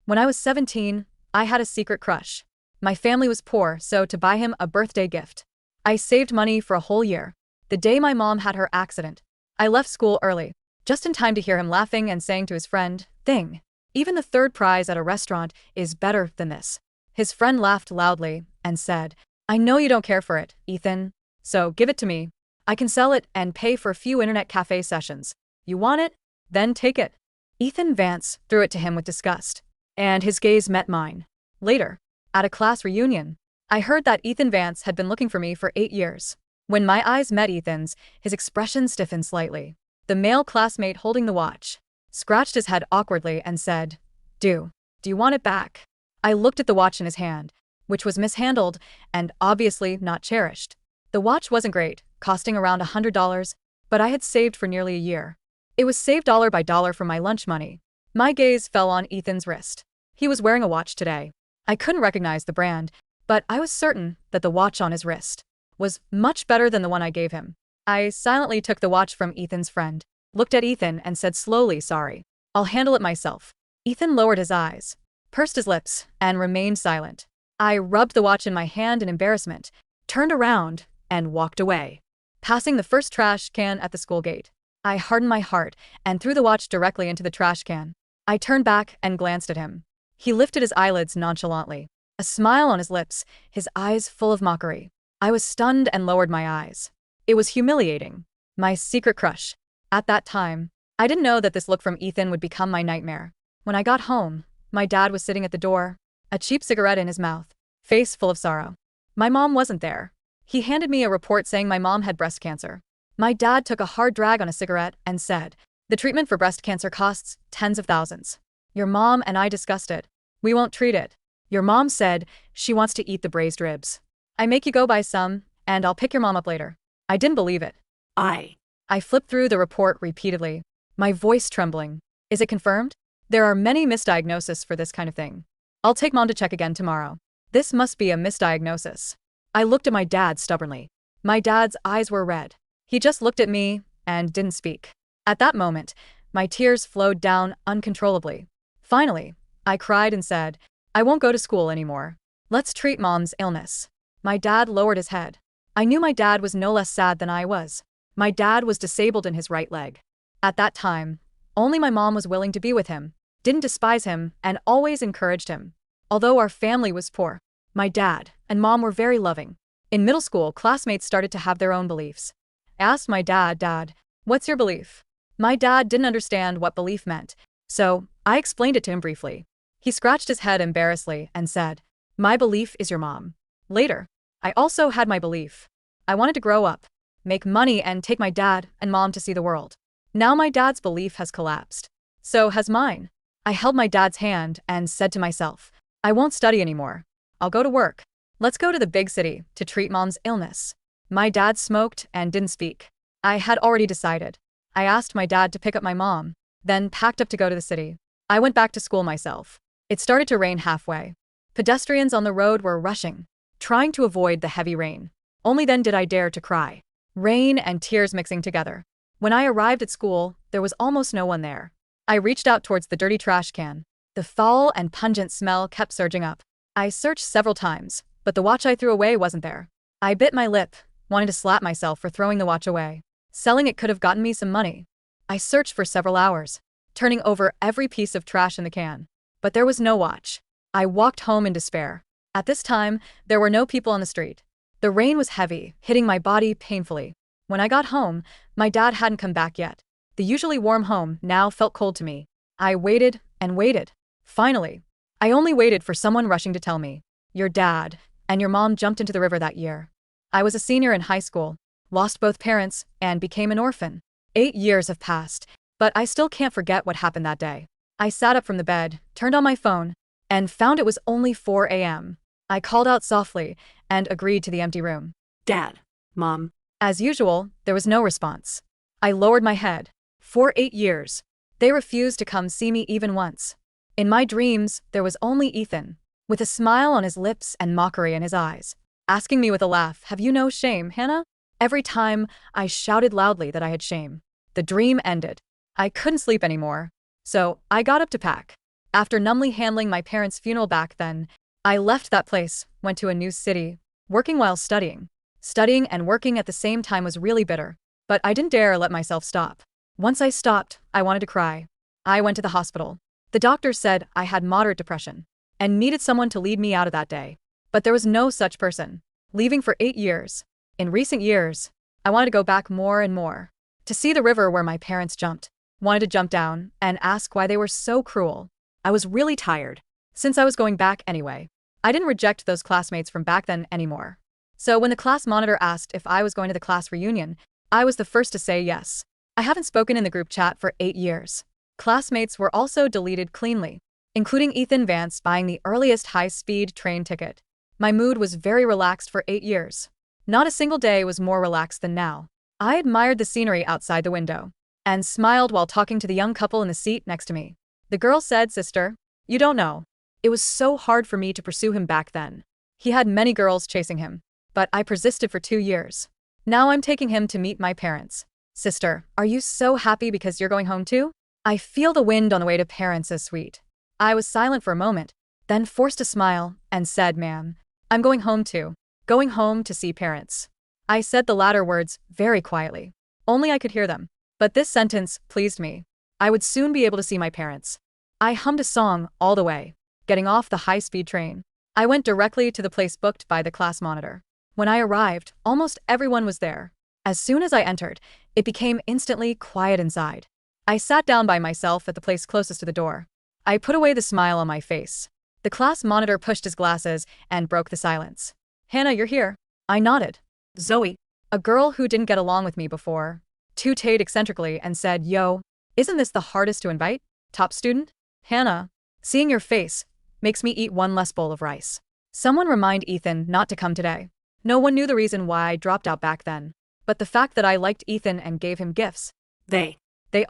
When I was 17, I had a secret crush. My family was poor, so to buy him a birthday gift, I saved money for a whole year. The day my mom had her accident, I left school early, just in time to hear him laughing and saying to his friend, "Thing, even the third prize at a restaurant is better than this." His friend laughed loudly and said, "I know you don't care for it, Ethan, so give it to me. I can sell it and pay for a few internet cafe sessions. You want it? Then take it." Ethan Vance threw it to him with disgust, and his gaze met mine. Later, at a class reunion, I heard that Ethan Vance had been looking for me for 8 years. When my eyes met Ethan's, his expression stiffened slightly. The male classmate holding the watch scratched his head awkwardly and said, Do you want it back?" I looked at the watch in his hand, which was mishandled and obviously not cherished. The watch wasn't great, costing around $100, but I had saved for nearly a year. It was saved dollar by dollar from my lunch money. My gaze fell on Ethan's wrist. He was wearing a watch today. I couldn't recognize the brand, but I was certain that the watch on his wrist was much better than the one I gave him. I silently took the watch from Ethan's friend, looked at Ethan and said slowly, "Sorry. I'll handle it myself." Ethan lowered his eyes, pursed his lips, and remained silent. I rubbed the watch in my hand in embarrassment, turned around, and walked away. Passing the first trash can at the school gate, I hardened my heart and threw the watch directly into the trash can. I turned back and glanced at him. He lifted his eyelids nonchalantly, a smile on his lips, his eyes full of mockery. I was stunned and lowered my eyes. It was humiliating. My secret crush. At that time, I didn't know that this look from Ethan would become my nightmare. When I got home, my dad was sitting at the door, a cheap cigarette in his mouth, face full of sorrow. My mom wasn't there. He handed me a report saying my mom had breast cancer. My dad took a hard drag on a cigarette and said, "The treatment for breast cancer costs tens of thousands. Your mom and I discussed it. We won't treat it. Your mom said she wants to eat the braised ribs. I make you go buy some, and I'll pick your mom up later." I didn't believe it. I flipped through the report repeatedly, my voice trembling. "Is it confirmed? There are many misdiagnoses for this kind of thing. I'll take mom to check again tomorrow." This must be a misdiagnosis. I looked at my dad stubbornly. My dad's eyes were red. He just looked at me and didn't speak. At that moment, my tears flowed down uncontrollably. Finally, I cried and said, "I won't go to school anymore. Let's treat mom's illness." My dad lowered his head. I knew my dad was no less sad than I was. My dad was disabled in his right leg. At that time, only my mom was willing to be with him, didn't despise him, and always encouraged him. Although our family was poor, my dad and mom were very loving. In middle school, classmates started to have their own beliefs. I asked my dad, "Dad, what's your belief?" My dad didn't understand what belief meant, so I explained it to him briefly. He scratched his head embarrassedly and said, "My belief is your mom." Later, I also had my belief. I wanted to grow up, make money, and take my dad and mom to see the world. Now my dad's belief has collapsed. So has mine. I held my dad's hand and said to myself, "I won't study anymore. I'll go to work. Let's go to the big city to treat mom's illness." My dad smoked and didn't speak. I had already decided. I asked my dad to pick up my mom, then packed up to go to the city. I went back to school myself. It started to rain halfway. Pedestrians on the road were rushing, trying to avoid the heavy rain. Only then did I dare to cry. Rain and tears mixing together. When I arrived at school, there was almost no one there. I reached out towards the dirty trash can. The foul and pungent smell kept surging up. I searched several times, but the watch I threw away wasn't there. I bit my lip, wanting to slap myself for throwing the watch away. Selling it could have gotten me some money. I searched for several hours, turning over every piece of trash in the can. But there was no watch. I walked home in despair. At this time, there were no people on the street. The rain was heavy, hitting my body painfully. When I got home, my dad hadn't come back yet. The usually warm home now felt cold to me. I waited and waited. Finally, I only waited for someone rushing to tell me, "Your dad and your mom jumped into the river that year." I was a senior in high school, lost both parents, and became an orphan. 8 years have passed, but I still can't forget what happened that day. I sat up from the bed, turned on my phone, and found it was only 4 a.m. I called out softly and agreed to the empty room. "Dad, Mom." As usual, there was no response. I lowered my head. For 8 years, they refused to come see me even once. In my dreams, there was only Ethan, with a smile on his lips and mockery in his eyes, asking me with a laugh, "Have you no shame, Hannah?" Every time, I shouted loudly that I had shame. The dream ended. I couldn't sleep anymore, so I got up to pack. After numbly handling my parents' funeral back then, I left that place, went to a new city, working while studying. Studying and working at the same time was really bitter, but I didn't dare let myself stop. Once I stopped, I wanted to cry. I went to the hospital. The doctor said I had moderate depression and needed someone to lead me out of that day. But there was no such person. Leaving for 8 years. In recent years, I wanted to go back more and more. To see the river where my parents jumped. Wanted to jump down and ask why they were so cruel. I was really tired. Since I was going back anyway, I didn't reject those classmates from back then anymore. So when the class monitor asked if I was going to the class reunion, I was the first to say yes. I haven't spoken in the group chat for 8 years. Classmates were also deleted cleanly, including Ethan Vance buying the earliest high-speed train ticket. My mood was very relaxed for 8 years. Not a single day was more relaxed than now. I admired the scenery outside the window and smiled while talking to the young couple in the seat next to me. The girl said, "Sister, you don't know. It was so hard for me to pursue him back then. He had many girls chasing him, but I persisted for 2 years. Now I'm taking him to meet my parents. Sister, are you so happy because you're going home too? I feel the wind on the way to parents is sweet." I was silent for a moment, then forced a smile and said, "Ma'am, I'm going home too. Going home to see parents." I said the latter words very quietly. Only I could hear them. But this sentence pleased me. I would soon be able to see my parents. I hummed a song all the way. Getting off the high-speed train, I went directly to the place booked by the class monitor. When I arrived, almost everyone was there. As soon as I entered, it became instantly quiet inside. I sat down by myself at the place closest to the door. I put away the smile on my face. The class monitor pushed his glasses and broke the silence. "Hannah, you're here." I nodded. "Zoe," a girl who didn't get along with me before, tooted eccentrically and said, "Yo, isn't this the hardest to invite? Top student?" "Hannah, seeing your face makes me eat one less bowl of rice. Someone remind Ethan not to come today." No one knew the reason why I dropped out back then, but the fact that I liked Ethan and gave him gifts. They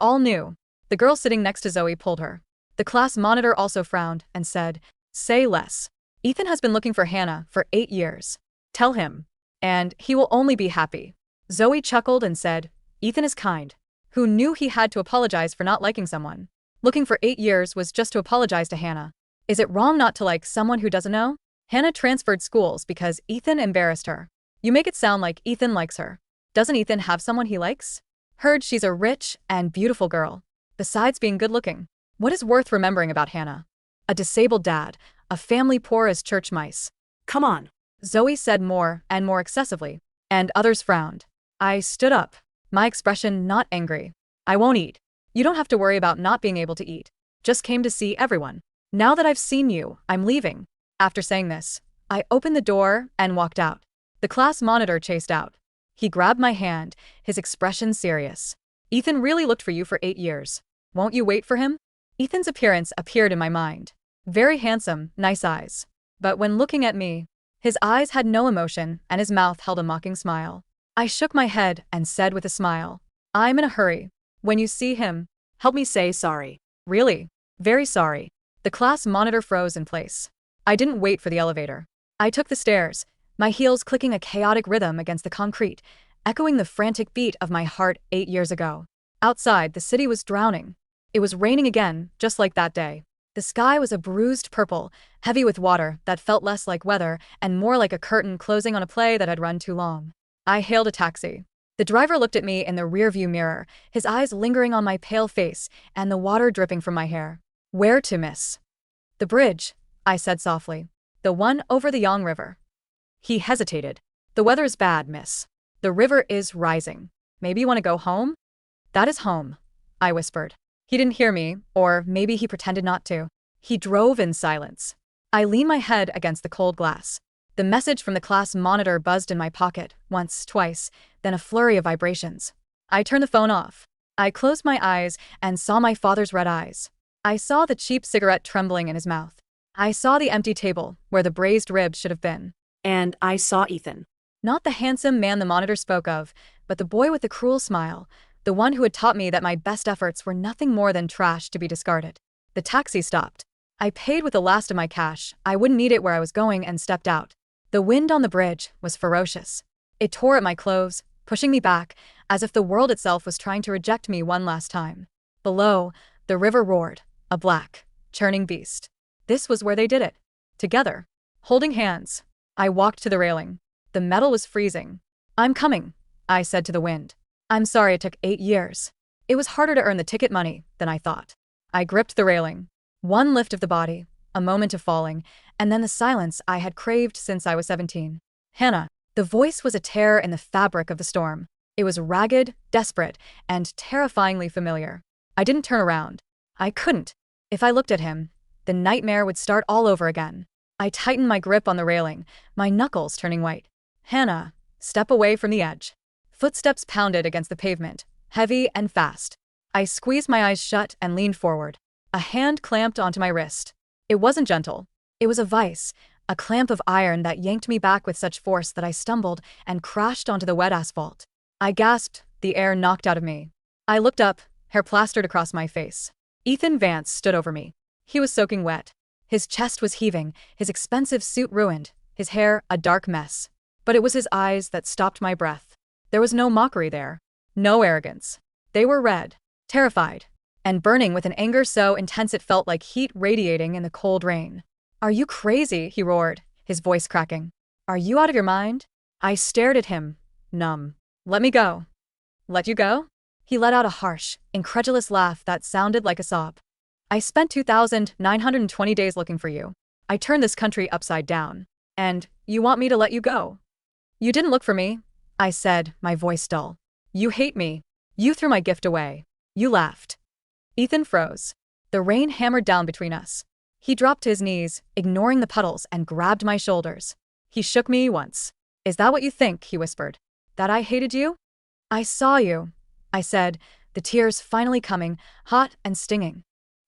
all knew. The girl sitting next to Zoe pulled her. The class monitor also frowned and said, "Say less. Ethan has been looking for Hannah for 8 years. Tell him. And he will only be happy." Zoe chuckled and said, "Ethan is kind. Who knew he had to apologize for not liking someone? Looking for 8 years was just to apologize to Hannah. Is it wrong not to like someone who doesn't know? Hannah transferred schools because Ethan embarrassed her. You make it sound like Ethan likes her. Doesn't Ethan have someone he likes? Heard she's a rich and beautiful girl. Besides being good looking. What is worth remembering about Hannah? A disabled dad, a family poor as church mice." "Come on." Zoe said more and more excessively, and others frowned. I stood up, my expression not angry. "I won't eat. You don't have to worry about not being able to eat. Just came to see everyone. Now that I've seen you, I'm leaving." After saying this, I opened the door and walked out. The class monitor chased out. He grabbed my hand, his expression serious. "Ethan really looked for you for 8 years. Won't you wait for him?" Ethan's appearance appeared in my mind. Very handsome, nice eyes. But when looking at me, his eyes had no emotion and his mouth held a mocking smile. I shook my head and said with a smile, "I'm in a hurry. When you see him, help me say sorry." "Really? Very sorry." The class monitor froze in place. I didn't wait for the elevator. I took the stairs, my heels clicking a chaotic rhythm against the concrete, echoing the frantic beat of my heart 8 years ago. Outside, the city was drowning. It was raining again, just like that day. The sky was a bruised purple, heavy with water that felt less like weather and more like a curtain closing on a play that had run too long. I hailed a taxi. The driver looked at me in the rearview mirror, his eyes lingering on my pale face and the water dripping from my hair. "Where to, miss?" "The bridge," I said softly. "The one over the Yang River." He hesitated. "The weather is bad, miss. The river is rising. Maybe you want to go home?" "That is home," I whispered. He didn't hear me, or maybe he pretended not to. He drove in silence. I leaned my head against the cold glass. The message from the class monitor buzzed in my pocket, once, twice, then a flurry of vibrations. I turned the phone off. I closed my eyes and saw my father's red eyes. I saw the cheap cigarette trembling in his mouth. I saw the empty table where the braised ribs should have been. And I saw Ethan. Not the handsome man the monitor spoke of, but the boy with the cruel smile, the one who had taught me that my best efforts were nothing more than trash to be discarded. The taxi stopped. I paid with the last of my cash. I wouldn't need it where I was going and stepped out. The wind on the bridge was ferocious. It tore at my clothes, pushing me back, as if the world itself was trying to reject me one last time. Below, the river roared, a black, churning beast. This was where they did it. Together. Holding hands. I walked to the railing. The metal was freezing. I'm coming, I said to the wind. I'm sorry it took 8 years. It was harder to earn the ticket money than I thought. I gripped the railing. One lift of the body, a moment of falling, and then the silence I had craved since I was 17. Hannah. The voice was a tear in the fabric of the storm. It was ragged, desperate, and terrifyingly familiar. I didn't turn around. I couldn't. If I looked at him, the nightmare would start all over again. I tightened my grip on the railing, my knuckles turning white. Hannah, step away from the edge. Footsteps pounded against the pavement, heavy and fast. I squeezed my eyes shut and leaned forward. A hand clamped onto my wrist. It wasn't gentle. It was a vice, a clamp of iron that yanked me back with such force that I stumbled and crashed onto the wet asphalt. I gasped, the air knocked out of me. I looked up, hair plastered across my face. Ethan Vance stood over me. He was soaking wet. His chest was heaving, his expensive suit ruined, his hair a dark mess. But it was his eyes that stopped my breath. There was no mockery there. No arrogance. They were red, terrified, and burning with an anger so intense it felt like heat radiating in the cold rain. Are you crazy? He roared, his voice cracking. Are you out of your mind? I stared at him, numb. Let me go. Let you go? He let out a harsh, incredulous laugh that sounded like a sob. I spent 2,920 days looking for you. I turned this country upside down. And you want me to let you go? You didn't look for me, I said, my voice dull. You hate me. You threw my gift away. You laughed. Ethan froze. The rain hammered down between us. He dropped to his knees, ignoring the puddles, and grabbed my shoulders. He shook me once. Is that what you think? He whispered. That I hated you? I saw you, I said, the tears finally coming, hot and stinging.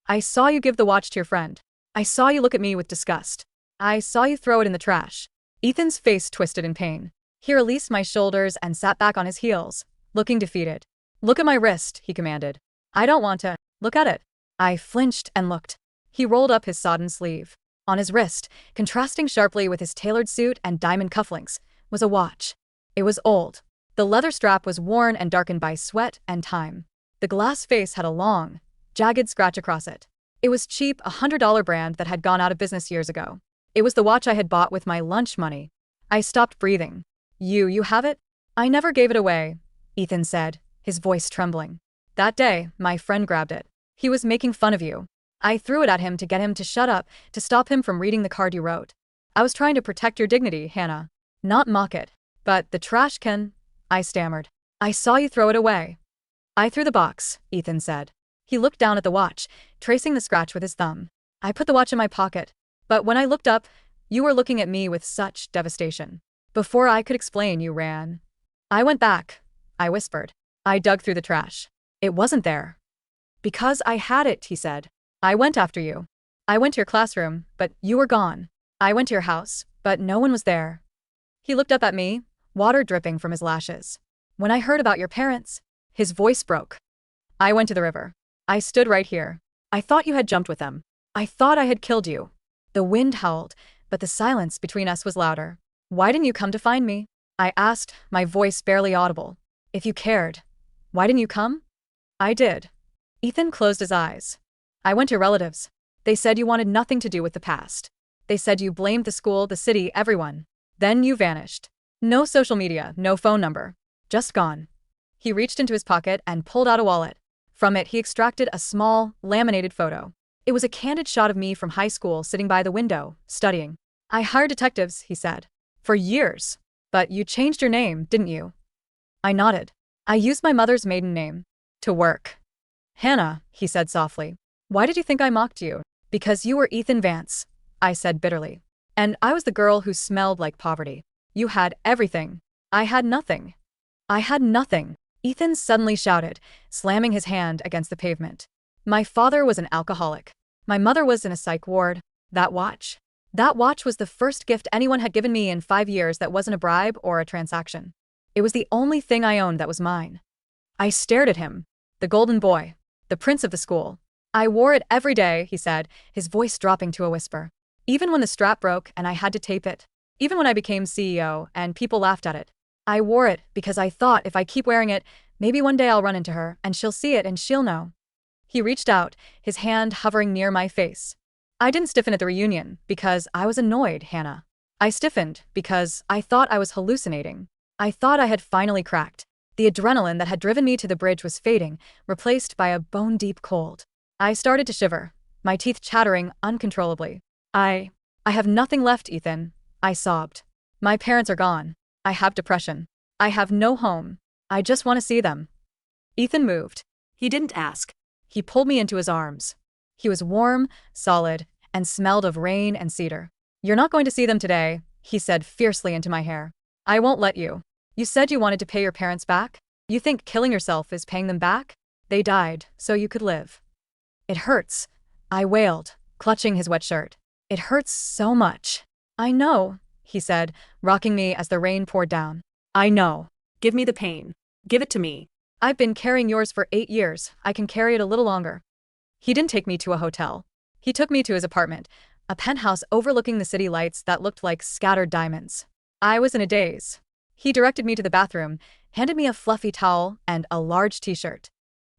I saw you give the watch to your friend. I saw you look at me with disgust. I saw you throw it in the trash. Ethan's face twisted in pain. He released my shoulders and sat back on his heels, looking defeated. Look at my wrist, he commanded. I don't want to. Look at it. I flinched and looked. He rolled up his sodden sleeve. On his wrist, contrasting sharply with his tailored suit and diamond cufflinks, was a watch. It was old. The leather strap was worn and darkened by sweat and time. The glass face had a long, jagged scratch across it. It was cheap, a $100 brand that had gone out of business years ago. It was the watch I had bought with my lunch money. I stopped breathing. You have it? I never gave it away, Ethan said, his voice trembling. That day, my friend grabbed it. He was making fun of you. I threw it at him to get him to shut up, to stop him from reading the card you wrote. I was trying to protect your dignity, Hannah. Not mock it. But the trash can, I stammered. I saw you throw it away. I threw the box, Ethan said. He looked down at the watch, tracing the scratch with his thumb. I put the watch in my pocket. But when I looked up, you were looking at me with such devastation. Before I could explain, you ran. I went back, I whispered. I dug through the trash. It wasn't there. Because I had it, he said. I went after you. I went to your classroom, but you were gone. I went to your house, but no one was there. He looked up at me, water dripping from his lashes. When I heard about your parents, his voice broke. I went to the river. I stood right here. I thought you had jumped with them. I thought I had killed you. The wind howled, but the silence between us was louder. Why didn't you come to find me? I asked, my voice barely audible. If you cared, why didn't you come? I did. Ethan closed his eyes. I went to relatives. They said you wanted nothing to do with the past. They said you blamed the school, the city, everyone. Then you vanished. No social media, no phone number. Just gone. He reached into his pocket and pulled out a wallet. From it, he extracted a small, laminated photo. It was a candid shot of me from high school sitting by the window, studying. I hired detectives, he said. For years. But you changed your name, didn't you? I nodded. I used my mother's maiden name. To work. Hannah, he said softly. Why did you think I mocked you? Because you were Ethan Vance, I said bitterly. And I was the girl who smelled like poverty. You had everything. I had nothing. I had nothing. Ethan suddenly shouted, slamming his hand against the pavement. My father was an alcoholic. My mother was in a psych ward. That watch? That watch was the first gift anyone had given me in 5 years that wasn't a bribe or a transaction. It was the only thing I owned that was mine. I stared at him. The golden boy. The prince of the school. I wore it every day, he said, his voice dropping to a whisper. Even when the strap broke and I had to tape it. Even when I became CEO and people laughed at it. I wore it because I thought if I keep wearing it, maybe one day I'll run into her and she'll see it and she'll know. He reached out, his hand hovering near my face. I didn't stiffen at the reunion because I was annoyed, Hannah. I stiffened because I thought I was hallucinating. I thought I had finally cracked. The adrenaline that had driven me to the bridge was fading, replaced by a bone-deep cold. I started to shiver, my teeth chattering uncontrollably. I have nothing left, Ethan, I sobbed. My parents are gone. I have depression. I have no home. I just want to see them. Ethan moved. He didn't ask. He pulled me into his arms. He was warm, solid, and smelled of rain and cedar. You're not going to see them today, he said fiercely into my hair. I won't let you. You said you wanted to pay your parents back? You think killing yourself is paying them back? They died, so you could live. It hurts, I wailed, clutching his wet shirt. It hurts so much. I know, he said, rocking me as the rain poured down. I know. Give me the pain. Give it to me. I've been carrying yours for 8 years. I can carry it a little longer. He didn't take me to a hotel. He took me to his apartment, a penthouse overlooking the city lights that looked like scattered diamonds. I was in a daze. He directed me to the bathroom, handed me a fluffy towel and a large t-shirt.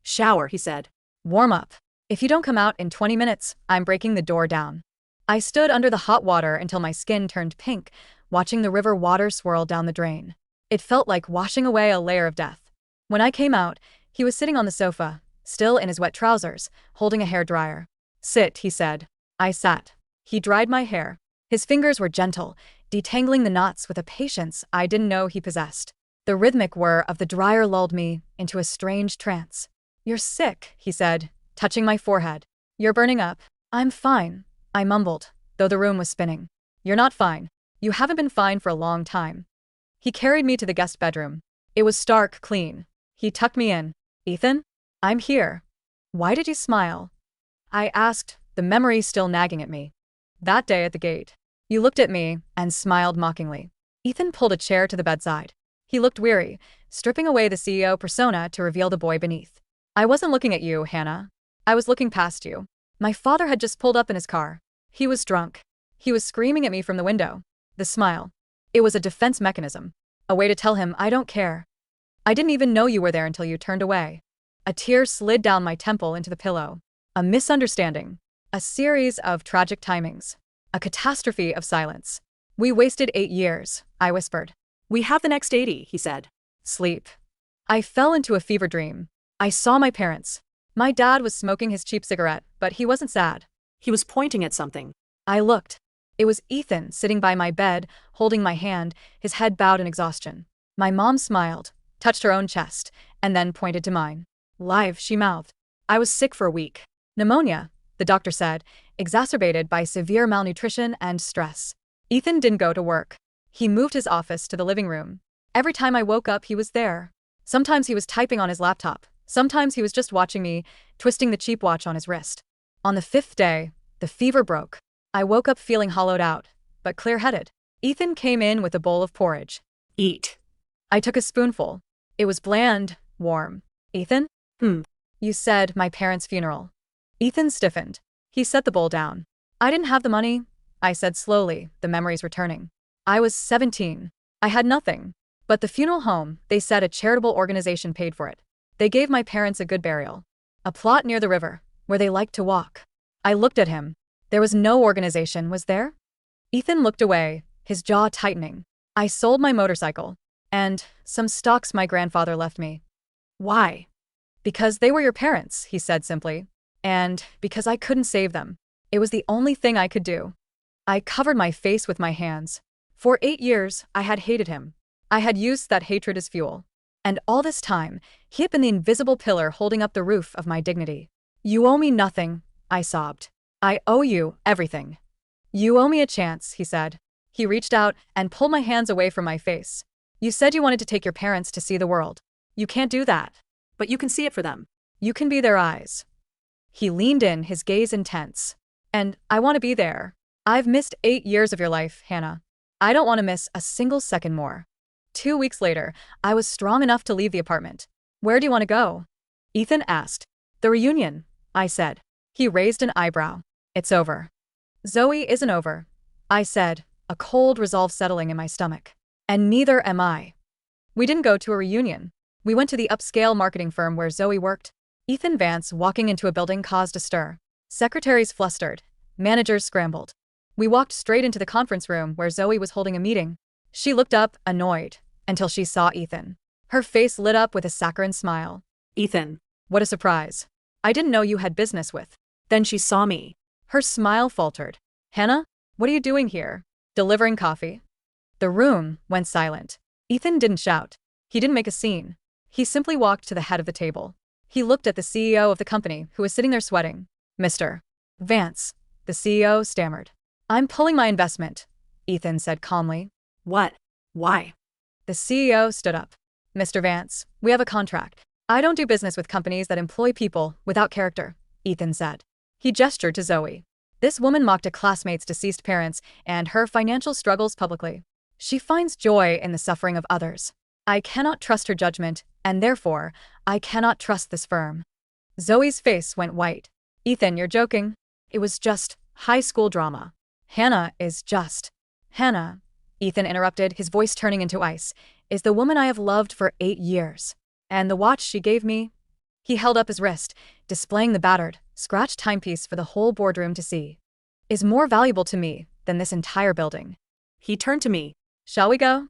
Shower, he said. Warm up. If you don't come out in 20 minutes, I'm breaking the door down. I stood under the hot water until my skin turned pink, watching the river water swirl down the drain. It felt like washing away a layer of death. When I came out, he was sitting on the sofa, still in his wet trousers, holding a hairdryer. Sit, he said. I sat. He dried my hair. His fingers were gentle, detangling the knots with a patience I didn't know he possessed. The rhythmic whir of the dryer lulled me into a strange trance. You're sick, he said, touching my forehead. You're burning up. I'm fine, I mumbled, though the room was spinning. You're not fine. You haven't been fine for a long time. He carried me to the guest bedroom. It was stark clean. He tucked me in. Ethan? I'm here. Why did you smile? I asked, the memory still nagging at me. That day at the gate. You looked at me and smiled mockingly. Ethan pulled a chair to the bedside. He looked weary, stripping away the CEO persona to reveal the boy beneath. I wasn't looking at you, Hannah. I was looking past you. My father had just pulled up in his car. He was drunk. He was screaming at me from the window. The smile. It was a defense mechanism. A way to tell him I don't care. I didn't even know you were there until you turned away. A tear slid down my temple into the pillow. A misunderstanding. A series of tragic timings. A catastrophe of silence. We wasted 8 years, I whispered. We have the next 80, he said. Sleep. I fell into a fever dream. I saw my parents. My dad was smoking his cheap cigarette, but he wasn't sad. He was pointing at something. I looked. It was Ethan sitting by my bed, holding my hand, his head bowed in exhaustion. My mom smiled, touched her own chest, and then pointed to mine. Live, she mouthed. I was sick for a week. Pneumonia, the doctor said, exacerbated by severe malnutrition and stress. Ethan didn't go to work. He moved his office to the living room. Every time I woke up, he was there. Sometimes he was typing on his laptop. Sometimes he was just watching me, twisting the cheap watch on his wrist. On the 5th day, the fever broke. I woke up feeling hollowed out, but clear-headed. Ethan came in with a bowl of porridge. Eat. I took a spoonful. It was bland, warm. Ethan? You said my parents' funeral. Ethan stiffened. He set the bowl down. I didn't have the money, I said slowly, the memories returning. I was 17. I had nothing. But the funeral home, they said a charitable organization paid for it. They gave my parents a good burial. A plot near the river, where they liked to walk. I looked at him. There was no organization, was there? Ethan looked away, his jaw tightening. I sold my motorcycle. And some stocks my grandfather left me. Why? Because they were your parents, he said simply. And because I couldn't save them. It was the only thing I could do. I covered my face with my hands. For 8 years, I had hated him. I had used that hatred as fuel. And all this time, he had been the invisible pillar holding up the roof of my dignity. You owe me nothing, I sobbed. I owe you everything. You owe me a chance, he said. He reached out and pulled my hands away from my face. You said you wanted to take your parents to see the world. You can't do that. But you can see it for them. You can be their eyes. He leaned in, his gaze intense. And I want to be there. I've missed 8 years of your life, Hannah. I don't want to miss a single second more. 2 weeks later, I was strong enough to leave the apartment. Where do you want to go? Ethan asked. The reunion, I said. He raised an eyebrow. It's over. Zoe isn't over, I said, a cold resolve settling in my stomach. And neither am I. We didn't go to a reunion. We went to the upscale marketing firm where Zoe worked. Ethan Vance walking into a building caused a stir. Secretaries flustered. Managers scrambled. We walked straight into the conference room where Zoe was holding a meeting. She looked up, annoyed, until she saw Ethan. Her face lit up with a saccharine smile. Ethan. What a surprise. I didn't know you had business with. Then she saw me. Her smile faltered. Hannah, what are you doing here? Delivering coffee? The room went silent. Ethan didn't shout. He didn't make a scene. He simply walked to the head of the table. He looked at the CEO of the company, who was sitting there sweating. Mr. Vance, the CEO stammered. I'm pulling my investment, Ethan said calmly. What? Why? The CEO stood up. Mr. Vance, we have a contract. I don't do business with companies that employ people without character, Ethan said. He gestured to Zoe. This woman mocked a classmate's deceased parents and her financial struggles publicly. She finds joy in the suffering of others. I cannot trust her judgment, and therefore, I cannot trust this firm. Zoe's face went white. Ethan, you're joking. It was just high school drama. Hannah is just. Hannah, Ethan interrupted, his voice turning into ice, is the woman I have loved for 8 years. And the watch she gave me? He held up his wrist, displaying the battered, scratched timepiece for the whole boardroom to see. Is more valuable to me than this entire building. He turned to me. Shall we go?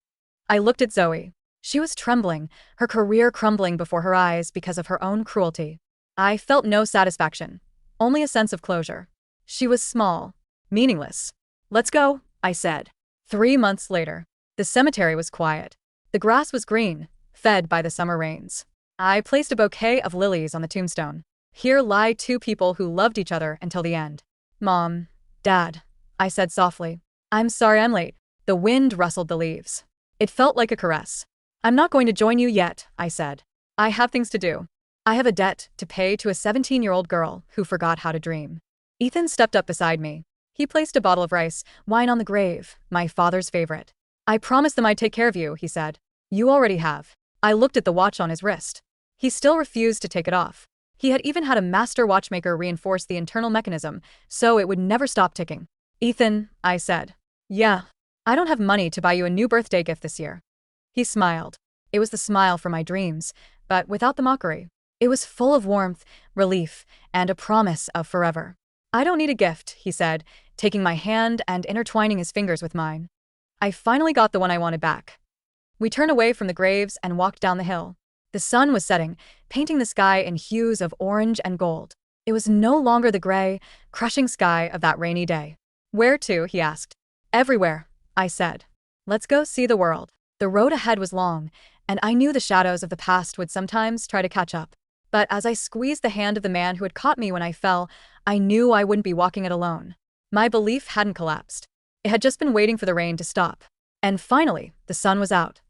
I looked at Zoe. She was trembling, her career crumbling before her eyes because of her own cruelty. I felt no satisfaction, only a sense of closure. She was small, meaningless. Let's go, I said. 3 months later, the cemetery was quiet. The grass was green, fed by the summer rains. I placed a bouquet of lilies on the tombstone. Here lie 2 people who loved each other until the end. Mom, Dad, I said softly. I'm sorry I'm late. The wind rustled the leaves. It felt like a caress. I'm not going to join you yet, I said. I have things to do. I have a debt to pay to a 17-year-old girl who forgot how to dream. Ethan stepped up beside me. He placed a bottle of rice, wine on the grave, my father's favorite. I promised them I'd take care of you, he said. You already have. I looked at the watch on his wrist. He still refused to take it off. He had even had a master watchmaker reinforce the internal mechanism, so it would never stop ticking. Ethan, I said. Yeah. I don't have money to buy you a new birthday gift this year. He smiled. It was the smile for my dreams, but without the mockery. It was full of warmth, relief, and a promise of forever. I don't need a gift, he said, taking my hand and intertwining his fingers with mine. I finally got the one I wanted back. We turned away from the graves and walked down the hill. The sun was setting, painting the sky in hues of orange and gold. It was no longer the gray, crushing sky of that rainy day. Where to? He asked. Everywhere, I said. Let's go see the world. The road ahead was long, and I knew the shadows of the past would sometimes try to catch up. But as I squeezed the hand of the man who had caught me when I fell, I knew I wouldn't be walking it alone. My belief hadn't collapsed. It had just been waiting for the rain to stop. And finally, the sun was out.